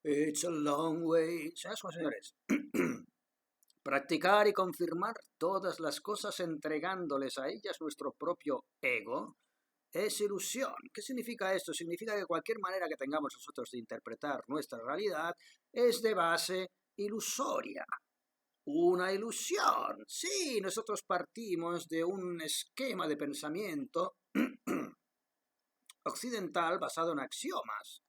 It's a long way. Señores. Practicar y confirmar todas las cosas entregándoles a ellas nuestro propio ego es ilusión. ¿Qué significa esto? Significa que cualquier manera que tengamos nosotros de interpretar nuestra realidad es de base ilusoria. Una ilusión. Sí, nosotros partimos de un esquema de pensamiento occidental basado en axiomas.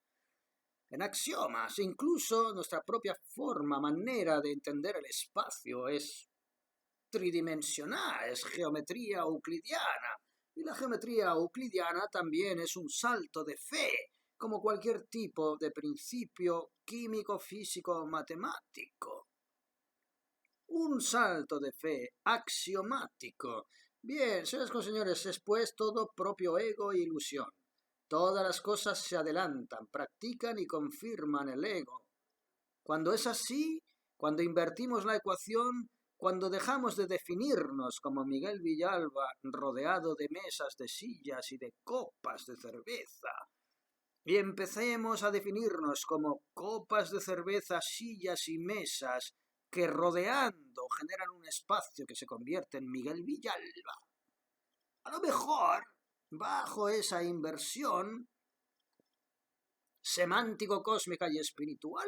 Incluso nuestra propia manera de entender el espacio es tridimensional, es geometría euclidiana. Y la geometría euclidiana también es un salto de fe, como cualquier tipo de principio químico, físico o matemático. Un salto de fe axiomático. Bien, señores, es pues todo propio ego e ilusión. Todas las cosas se adelantan, practican y confirman el ego. Cuando es así, cuando invertimos la ecuación, cuando dejamos de definirnos como Miguel Villalba rodeado de mesas, de sillas y de copas de cerveza, y empecemos a definirnos como copas de cerveza, sillas y mesas que rodeando generan un espacio que se convierte en Miguel Villalba, a lo mejor, bajo esa inversión semántico-cósmica y espiritual,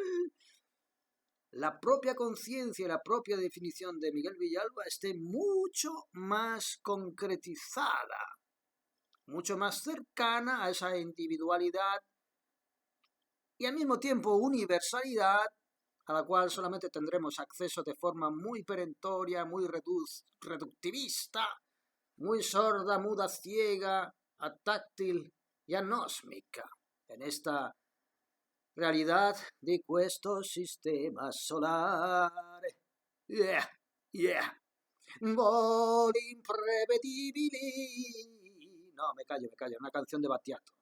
la propia conciencia y la propia definición de Miguel Villalba esté mucho más concretizada, mucho más cercana a esa individualidad y al mismo tiempo universalidad a la cual solamente tendremos acceso de forma muy perentoria, muy reductivista, muy sorda, muda, ciega, atáctil y anósmica en esta realidad di questo sistema solare. Yeah, yeah. Voli imprevedibili. No, me callo, una canción de Battiato.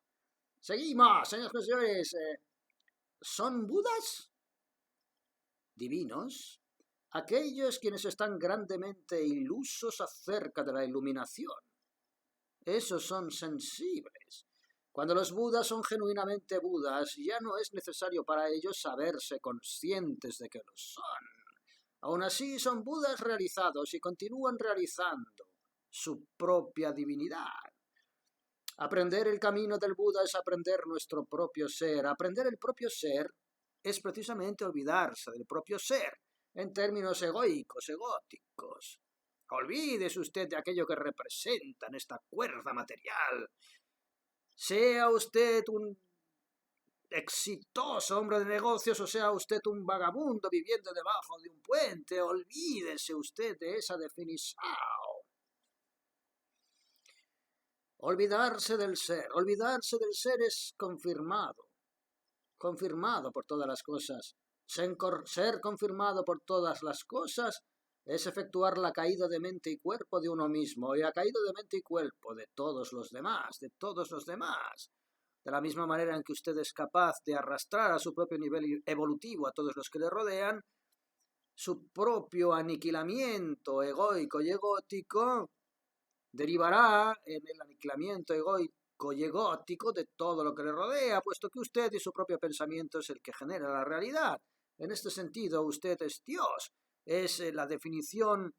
Seguimos, señores y señores. ¿Son Budas divinos aquellos quienes están grandemente ilusos acerca de la iluminación? Esos son sensibles. Cuando los Budas son genuinamente Budas, ya no es necesario para ellos saberse conscientes de que lo son. Aún así, son Budas realizados y continúan realizando su propia divinidad. Aprender el camino del Buda es aprender nuestro propio ser. Aprender el propio ser es precisamente olvidarse del propio ser, en términos egoicos, egóticos. Olvídese usted de aquello que representa en esta cuerda material. Sea usted un exitoso hombre de negocios o sea usted un vagabundo viviendo debajo de un puente, olvídese usted de esa definición. Olvidarse del ser es confirmado por todas las cosas. Ser confirmado por todas las cosas es efectuar la caída de mente y cuerpo de uno mismo y la caída de mente y cuerpo de todos los demás. De la misma manera en que usted es capaz de arrastrar a su propio nivel evolutivo a todos los que le rodean, su propio aniquilamiento egoico y egótico derivará en el aniquilamiento egoico y egótico de todo lo que le rodea, puesto que usted y su propio pensamiento es el que genera la realidad. En este sentido, usted es Dios. Es la definición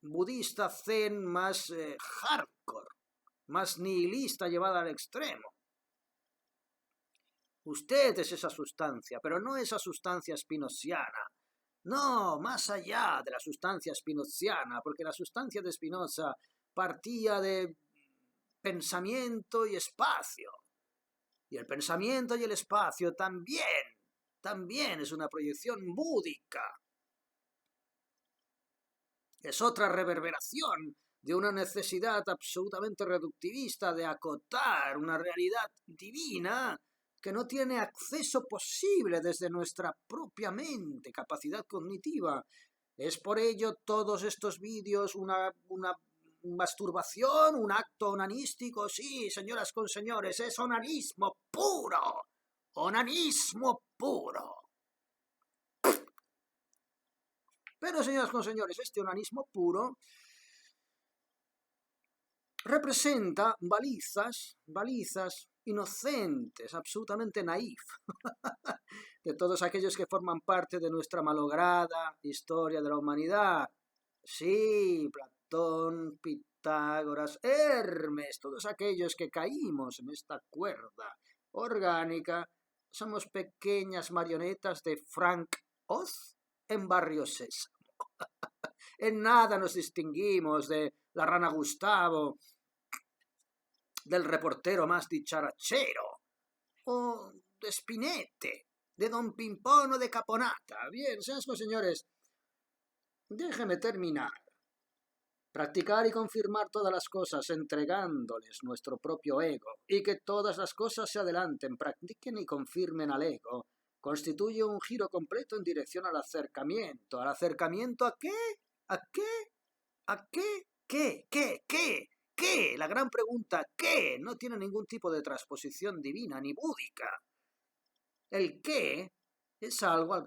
budista zen más hardcore, más nihilista llevada al extremo. Usted es esa sustancia, pero no esa sustancia spinoziana. No, más allá de la sustancia spinoziana, porque la sustancia de Spinoza partía de pensamiento y espacio. Y el pensamiento y el espacio también es una proyección búdica. Es otra reverberación de una necesidad absolutamente reductivista de acotar una realidad divina que no tiene acceso posible desde nuestra propia mente, capacidad cognitiva. Es por ello todos estos vídeos una masturbación, un acto onanístico. Sí, señoras con señores, es onanismo puro. Onanismo puro. Pero, señoras con señores, este onanismo puro representa balizas inocentes, absolutamente naif, de todos aquellos que forman parte de nuestra malograda historia de la humanidad. Sí, Platón, Pitágoras, Hermes, todos aquellos que caímos en esta cuerda orgánica, somos pequeñas marionetas de Frank Oz en Barrio Sésamo. En nada nos distinguimos de la rana Gustavo, del reportero más dicharachero, o de Spinette, de Don Pimpón o de Caponata. Bien, señores, déjeme terminar. Practicar y confirmar todas las cosas entregándoles nuestro propio ego y que todas las cosas se adelanten, practiquen y confirmen al ego, constituye un giro completo en dirección al acercamiento. ¿Al acercamiento a qué? ¿A qué? ¿A qué? ¿Qué? ¿Qué? ¿Qué? ¿Qué? La gran pregunta, ¿qué? No tiene ningún tipo de transposición divina ni búdica. El qué es algo a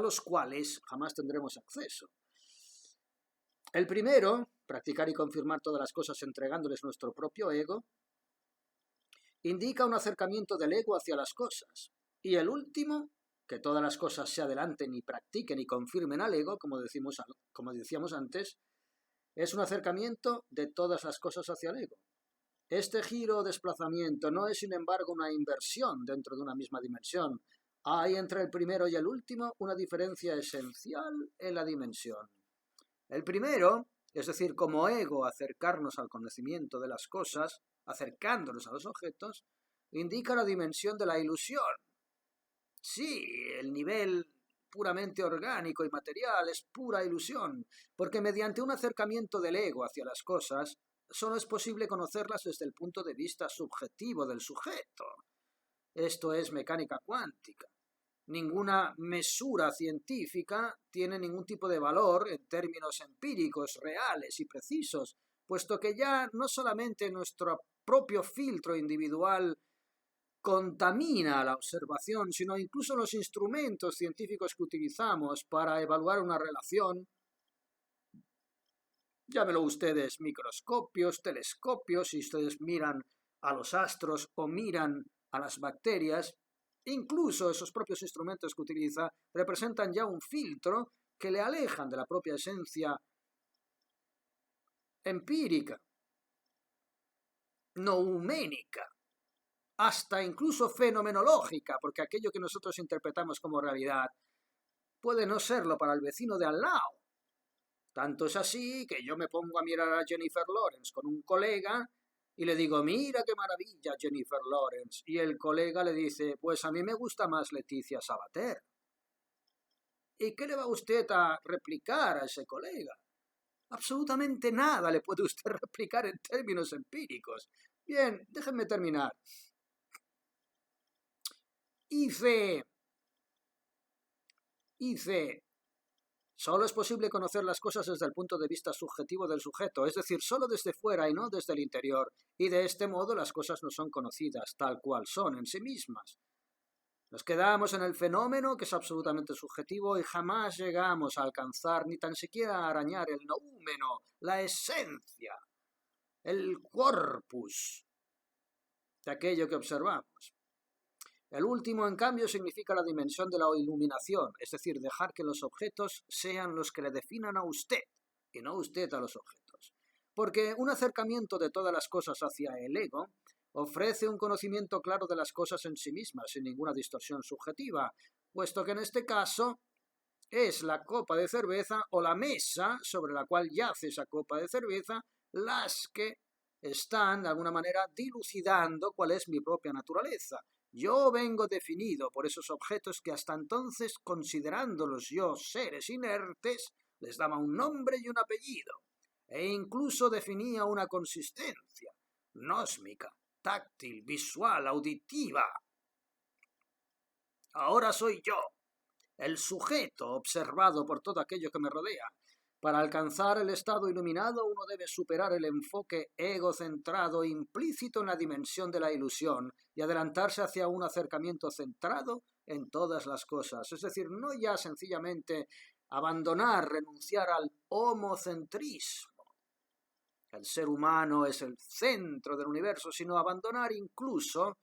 los cuales jamás tendremos acceso. El primero, practicar y confirmar todas las cosas entregándoles nuestro propio ego, indica un acercamiento del ego hacia las cosas. Y el último, que todas las cosas se adelanten y practiquen y confirmen al ego, como decíamos antes, es un acercamiento de todas las cosas hacia el ego. Este giro o desplazamiento no es, sin embargo, una inversión dentro de una misma dimensión. Hay entre el primero y el último una diferencia esencial en la dimensión. El primero, es decir, como ego acercarnos al conocimiento de las cosas, acercándonos a los objetos, indica la dimensión de la ilusión. Sí, el nivel puramente orgánico y material es pura ilusión, porque mediante un acercamiento del ego hacia las cosas, solo es posible conocerlas desde el punto de vista subjetivo del sujeto. Esto es mecánica cuántica. Ninguna mesura científica tiene ningún tipo de valor en términos empíricos, reales y precisos, puesto que ya no solamente nuestro propio filtro individual contamina la observación, sino incluso los instrumentos científicos que utilizamos para evaluar una relación, llámelo ustedes microscopios, telescopios, si ustedes miran a los astros o miran a las bacterias, incluso esos propios instrumentos que utiliza representan ya un filtro que le alejan de la propia esencia empírica, nouménica, hasta incluso fenomenológica, porque aquello que nosotros interpretamos como realidad puede no serlo para el vecino de al lado. Tanto es así que yo me pongo a mirar a Jennifer Lawrence con un colega y le digo, mira qué maravilla Jennifer Lawrence. Y el colega le dice, pues a mí me gusta más Leticia Sabater. ¿Y qué le va usted a replicar a ese colega? Absolutamente nada le puede usted replicar en términos empíricos. Bien, déjenme terminar. Dice, solo es posible conocer las cosas desde el punto de vista subjetivo del sujeto, es decir, solo desde fuera y no desde el interior, y de este modo las cosas no son conocidas tal cual son en sí mismas. Nos quedamos en el fenómeno, que es absolutamente subjetivo, y jamás llegamos a alcanzar ni tan siquiera a arañar el noúmeno, la esencia, el corpus de aquello que observamos. El último, en cambio, significa la dimensión de la iluminación, es decir, dejar que los objetos sean los que le definan a usted, y no usted a los objetos. Porque un acercamiento de todas las cosas hacia el ego ofrece un conocimiento claro de las cosas en sí mismas, sin ninguna distorsión subjetiva, puesto que en este caso es la copa de cerveza o la mesa sobre la cual yace esa copa de cerveza las que están, de alguna manera, dilucidando cuál es mi propia naturaleza. Yo vengo definido por esos objetos que hasta entonces, considerándolos yo seres inertes, les daba un nombre y un apellido, e incluso definía una consistencia, nósmica, táctil, visual, auditiva. Ahora soy yo, el sujeto observado por todo aquello que me rodea. Para alcanzar el estado iluminado uno debe superar el enfoque egocentrado implícito en la dimensión de la ilusión y adelantarse hacia un acercamiento centrado en todas las cosas. Es decir, no ya sencillamente abandonar, renunciar al homocentrismo, el ser humano es el centro del universo, sino abandonar incluso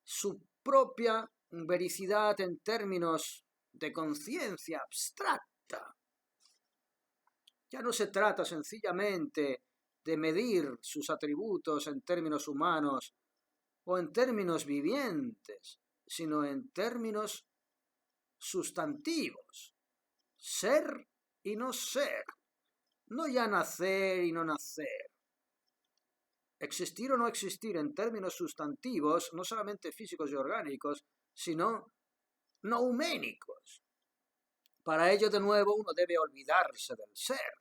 su propia vericidad en términos de conciencia abstracta. Ya no se trata sencillamente de medir sus atributos en términos humanos o en términos vivientes, sino en términos sustantivos. Ser y no ser. No ya nacer y no nacer. Existir o no existir en términos sustantivos, no solamente físicos y orgánicos, sino nouménicos. Para ello, de nuevo, uno debe olvidarse del ser.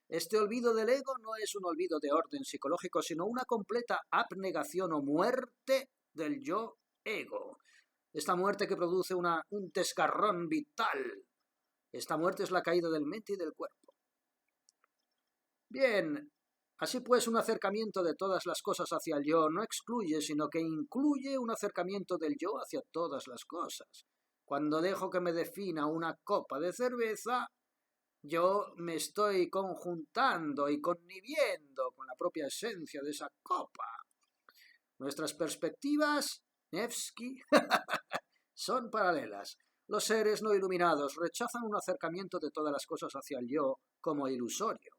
Este olvido del ego no es un olvido de orden psicológico, sino una completa abnegación o muerte del yo ego. Esta muerte que produce un desgarrón vital. Esta muerte es la caída del mente y del cuerpo. Bien, así pues, un acercamiento de todas las cosas hacia el yo no excluye, sino que incluye un acercamiento del yo hacia todas las cosas. Cuando dejo que me defina una copa de cerveza, yo me estoy conjuntando y conniviendo con la propia esencia de esa copa. Nuestras perspectivas, Nevsky, son paralelas. Los seres no iluminados rechazan un acercamiento de todas las cosas hacia el yo como ilusorio.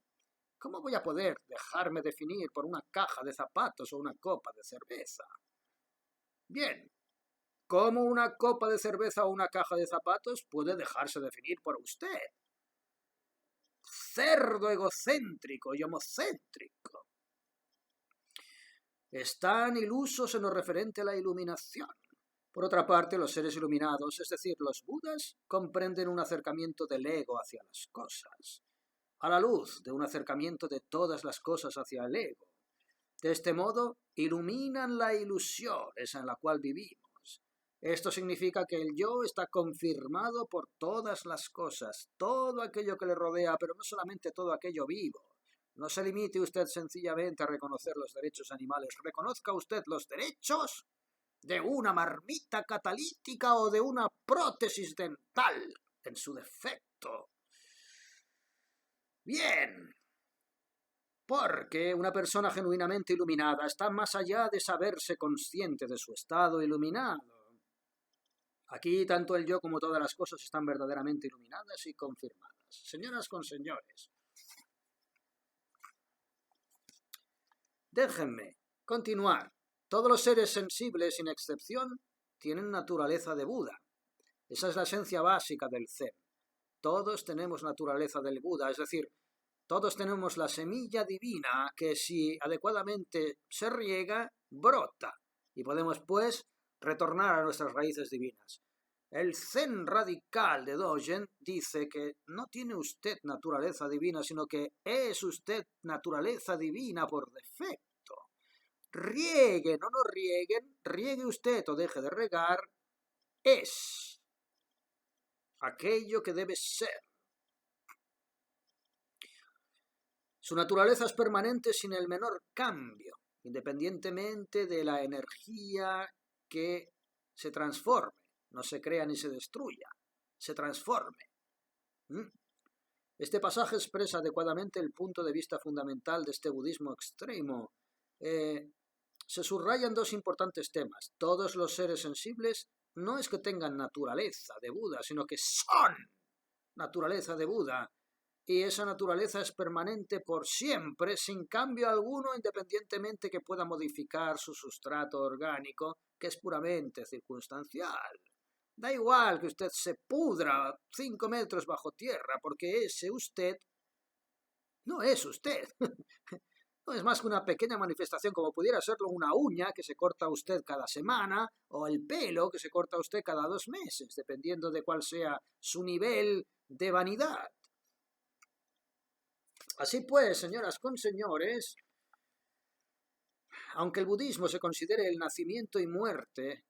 ¿Cómo voy a poder dejarme definir por una caja de zapatos o una copa de cerveza? Bien, ¿cómo una copa de cerveza o una caja de zapatos puede dejarse definir por usted? Cerdo egocéntrico y homocéntrico. Están ilusos en lo referente a la iluminación. Por otra parte, los seres iluminados, es decir, los Budas, comprenden un acercamiento del ego hacia las cosas, a la luz de un acercamiento de todas las cosas hacia el ego. De este modo, iluminan la ilusión, esa en la cual vivimos. Esto significa que el yo está confirmado por todas las cosas, todo aquello que le rodea, pero no solamente todo aquello vivo. No se limite usted sencillamente a reconocer los derechos animales, reconozca usted los derechos de una marmita catalítica o de una prótesis dental, en su defecto. Bien, porque una persona genuinamente iluminada está más allá de saberse consciente de su estado iluminado. Aquí tanto el yo como todas las cosas están verdaderamente iluminadas y confirmadas. Señoras con señores, déjenme continuar. Todos los seres sensibles, sin excepción, tienen naturaleza de Buda. Esa es la esencia básica del Zen. Todos tenemos naturaleza del Buda, es decir, todos tenemos la semilla divina que si adecuadamente se riega, brota. Y podemos, pues, retornar a nuestras raíces divinas. El Zen radical de Dogen dice que no tiene usted naturaleza divina, sino que es usted naturaleza divina por defecto. Rieguen o no rieguen, riegue usted o deje de regar, es aquello que debe ser. Su naturaleza es permanente sin el menor cambio, independientemente de la energía que se transforme. No se crea ni se destruya, se transforme. Este pasaje expresa adecuadamente el punto de vista fundamental de este budismo extremo. Se subrayan dos importantes temas. Todos los seres sensibles no es que tengan naturaleza de Buda, sino que son naturaleza de Buda. Y esa naturaleza es permanente por siempre, sin cambio alguno, independientemente que pueda modificar su sustrato orgánico, que es puramente circunstancial. Da igual que usted se pudra 5 metros bajo tierra, porque ese usted no es usted. No es más que una pequeña manifestación, como pudiera serlo una uña que se corta usted cada semana, o el pelo que se corta usted cada 2 meses, dependiendo de cuál sea su nivel de vanidad. Así pues, señoras con señores, aunque el budismo se considere el nacimiento y muerte,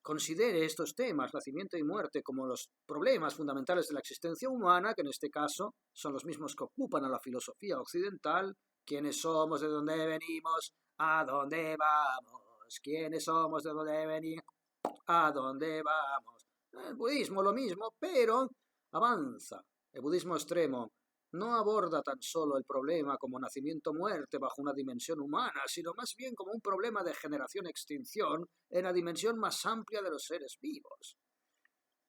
considere estos temas, nacimiento y muerte, como los problemas fundamentales de la existencia humana, que en este caso son los mismos que ocupan a la filosofía occidental, quiénes somos, de dónde venimos, a dónde vamos, quiénes somos, de dónde venimos, a dónde vamos. El budismo lo mismo, pero avanza. El budismo extremo no aborda tan solo el problema como nacimiento-muerte bajo una dimensión humana, sino más bien como un problema de generación-extinción en la dimensión más amplia de los seres vivos.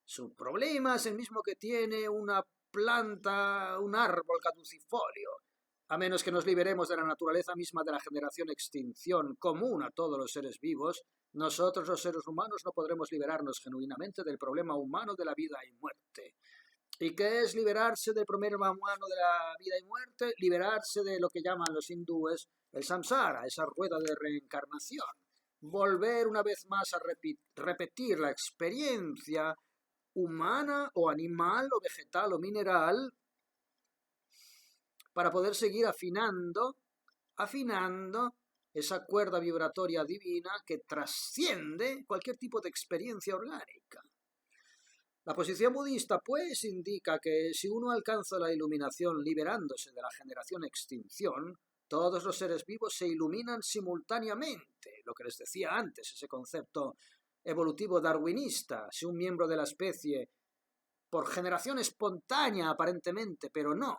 Su problema es el mismo que tiene una planta, un árbol caducifolio. A menos que nos liberemos de la naturaleza misma de la generación-extinción común a todos los seres vivos, nosotros los seres humanos no podremos liberarnos genuinamente del problema humano de la vida y muerte. ¿Y qué es liberarse del problema humano de la vida y muerte? Liberarse de lo que llaman los hindúes el samsara, esa rueda de reencarnación. Volver una vez más a repetir la experiencia humana o animal o vegetal o mineral para poder seguir afinando esa cuerda vibratoria divina que trasciende cualquier tipo de experiencia orgánica. La posición budista, pues, indica que si uno alcanza la iluminación liberándose de la generación-extinción, todos los seres vivos se iluminan simultáneamente, lo que les decía antes, ese concepto evolutivo darwinista. Si un miembro de la especie, por generación espontánea aparentemente, pero no,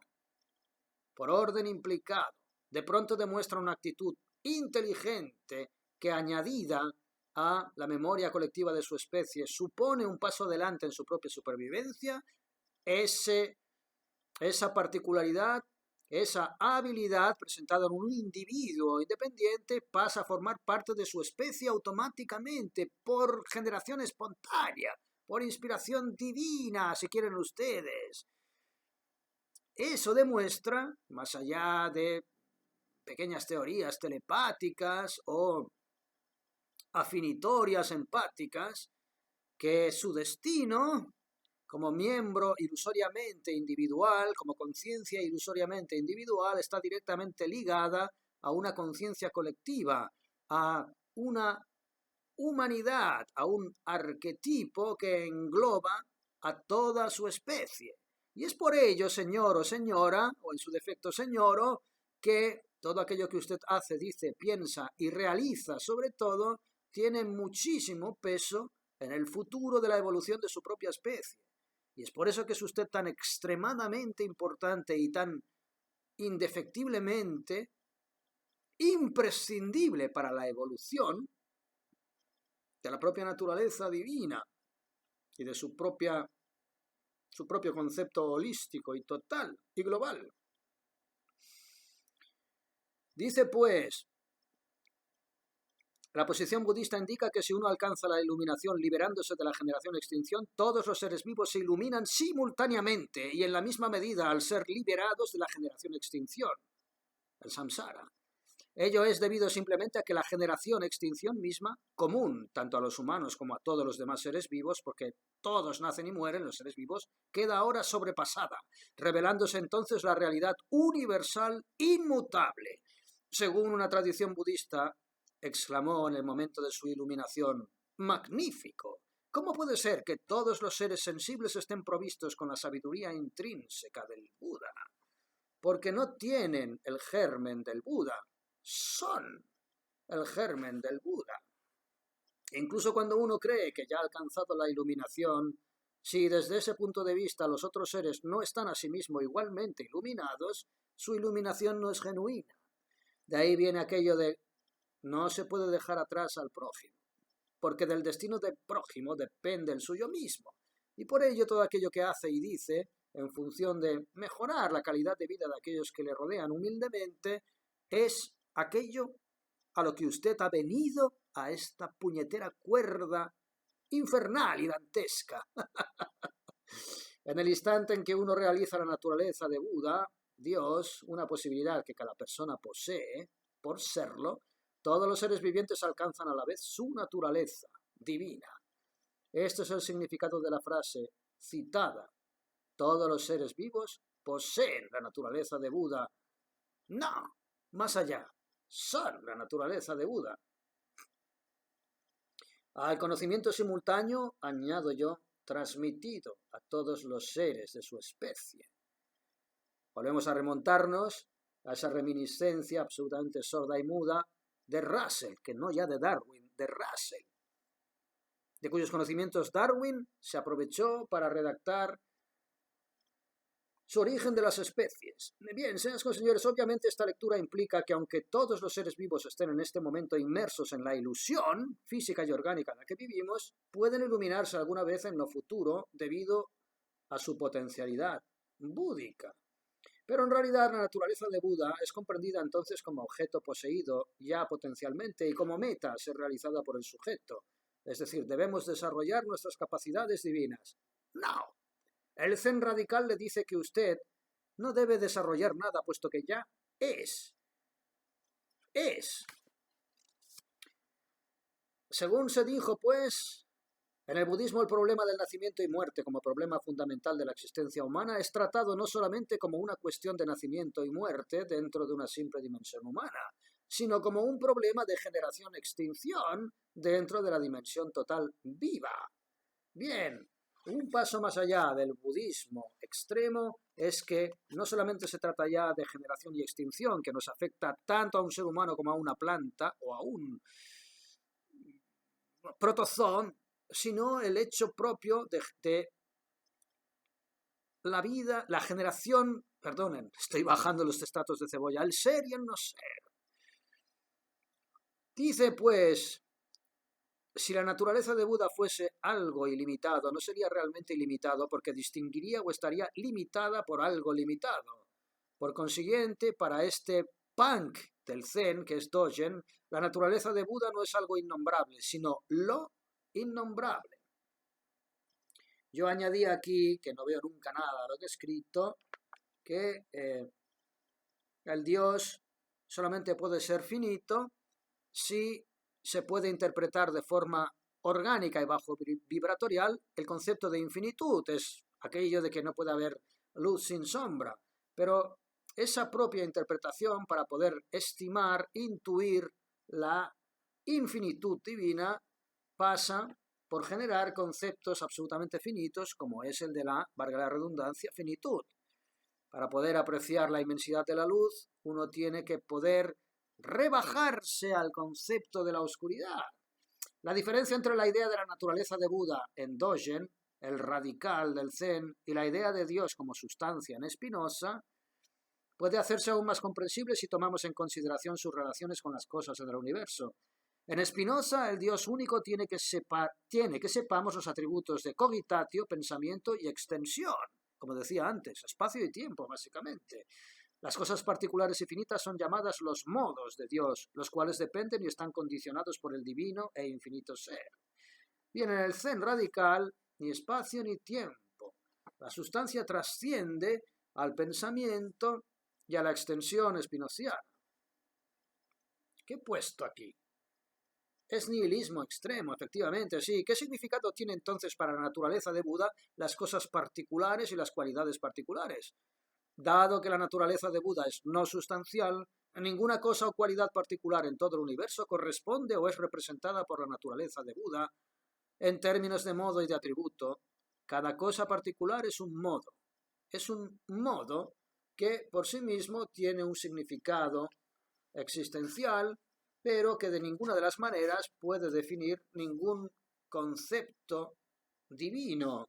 por orden implicado, de pronto demuestra una actitud inteligente que, añadida a la memoria colectiva de su especie, supone un paso adelante en su propia supervivencia, esa particularidad, esa habilidad presentada en un individuo independiente pasa a formar parte de su especie automáticamente, por generación espontánea, por inspiración divina, si quieren ustedes. Eso demuestra, más allá de pequeñas teorías telepáticas o afinitorias empáticas, que su destino, como miembro ilusoriamente individual, como conciencia ilusoriamente individual, está directamente ligada a una conciencia colectiva, a una humanidad, a un arquetipo que engloba a toda su especie. Y es por ello, señor o señora, o en su defecto señoro, que todo aquello que usted hace, dice, piensa y realiza, sobre todo, tiene muchísimo peso en el futuro de la evolución de su propia especie. Y es por eso que es usted tan extremadamente importante y tan indefectiblemente imprescindible para la evolución de la propia naturaleza divina y de su propio concepto holístico y total y global. Dice pues, la posición budista indica que si uno alcanza la iluminación liberándose de la generación-extinción, todos los seres vivos se iluminan simultáneamente y en la misma medida al ser liberados de la generación-extinción, el samsara. Ello es debido simplemente a que la generación-extinción misma, común tanto a los humanos como a todos los demás seres vivos, porque todos nacen y mueren los seres vivos, queda ahora sobrepasada, revelándose entonces la realidad universal inmutable. Según una tradición budista, exclamó en el momento de su iluminación, ¡magnífico! ¿Cómo puede ser que todos los seres sensibles estén provistos con la sabiduría intrínseca del Buda? Porque no tienen el germen del Buda, son el germen del Buda. Incluso cuando uno cree que ya ha alcanzado la iluminación, si desde ese punto de vista los otros seres no están asimismo igualmente iluminados, su iluminación no es genuina. De ahí viene aquello de no se puede dejar atrás al prójimo, porque del destino del prójimo depende el suyo mismo, y por ello todo aquello que hace y dice, en función de mejorar la calidad de vida de aquellos que le rodean humildemente, es aquello a lo que usted ha venido a esta puñetera cuerda infernal y dantesca. En el instante en que uno realiza la naturaleza de Buda, Dios, una posibilidad que cada persona posee, por serlo, todos los seres vivientes alcanzan a la vez su naturaleza divina. Este es el significado de la frase citada. Todos los seres vivos poseen la naturaleza de Buda. No, más allá, son la naturaleza de Buda. Al conocimiento simultáneo, añado yo, transmitido a todos los seres de su especie. Volvemos a remontarnos a esa reminiscencia absolutamente sorda y muda de Russell, que no ya de Darwin, de Russell, de cuyos conocimientos Darwin se aprovechó para redactar Su origen de las especies. Bien, señoras y señores, obviamente esta lectura implica que aunque todos los seres vivos estén en este momento inmersos en la ilusión física y orgánica en la que vivimos, pueden iluminarse alguna vez en lo futuro debido a su potencialidad búdica. Pero en realidad la naturaleza de Buda es comprendida entonces como objeto poseído ya potencialmente y como meta a ser realizada por el sujeto. Es decir, debemos desarrollar nuestras capacidades divinas. No. El Zen radical le dice que usted no debe desarrollar nada, puesto que ya es. Es. Según se dijo, pues, en el budismo el problema del nacimiento y muerte como problema fundamental de la existencia humana es tratado no solamente como una cuestión de nacimiento y muerte dentro de una simple dimensión humana, sino como un problema de generación-extinción dentro de la dimensión total viva. Bien. Un paso más allá del budismo extremo es que no solamente se trata ya de generación y extinción, que nos afecta tanto a un ser humano como a una planta o a un protozoón, sino el hecho propio de la vida, la generación, perdonen, estoy bajando los estratos de cebolla, el ser y el no ser. Dice pues, si la naturaleza de Buda fuese algo ilimitado, no sería realmente ilimitado porque distinguiría o estaría limitada por algo limitado. Por consiguiente, para este punk del Zen, que es Dogen, la naturaleza de Buda no es algo innombrable, sino lo innombrable. Yo añadí aquí, que no veo nunca nada de lo que he escrito, que el Dios solamente puede ser finito si se puede interpretar de forma orgánica y bajo vibratorial el concepto de infinitud, es aquello de que no puede haber luz sin sombra, pero esa propia interpretación para poder estimar, intuir la infinitud divina pasa por generar conceptos absolutamente finitos como es el de la, valga la redundancia, finitud. Para poder apreciar la inmensidad de la luz, uno tiene que poder rebajarse al concepto de la oscuridad. La diferencia entre la idea de la naturaleza de Buda en Dogen, el radical del Zen, y la idea de Dios como sustancia en Spinoza, puede hacerse aún más comprensible si tomamos en consideración sus relaciones con las cosas en el universo. En Spinoza, el Dios único tiene que sepamos los atributos de cogitatio, pensamiento y extensión, como decía antes, espacio y tiempo, básicamente. Las cosas particulares y finitas son llamadas los modos de Dios, los cuales dependen y están condicionados por el divino e infinito ser. Bien, en el Zen radical, ni espacio ni tiempo. La sustancia trasciende al pensamiento y a la extensión spinoziana. ¿Qué he puesto aquí? Es nihilismo extremo, efectivamente, sí. ¿Qué significado tiene entonces para la naturaleza de Buda las cosas particulares y las cualidades particulares? Dado que la naturaleza de Buda es no sustancial, ninguna cosa o cualidad particular en todo el universo corresponde o es representada por la naturaleza de Buda. En términos de modo y de atributo, cada cosa particular es un modo. Es un modo que por sí mismo tiene un significado existencial, pero que de ninguna de las maneras puede definir ningún concepto divino,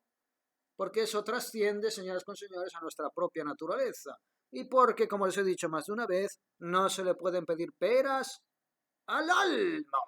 porque eso trasciende, señoras y señores, a nuestra propia naturaleza, y porque, como les he dicho más de una vez, no se le pueden pedir peras al alma.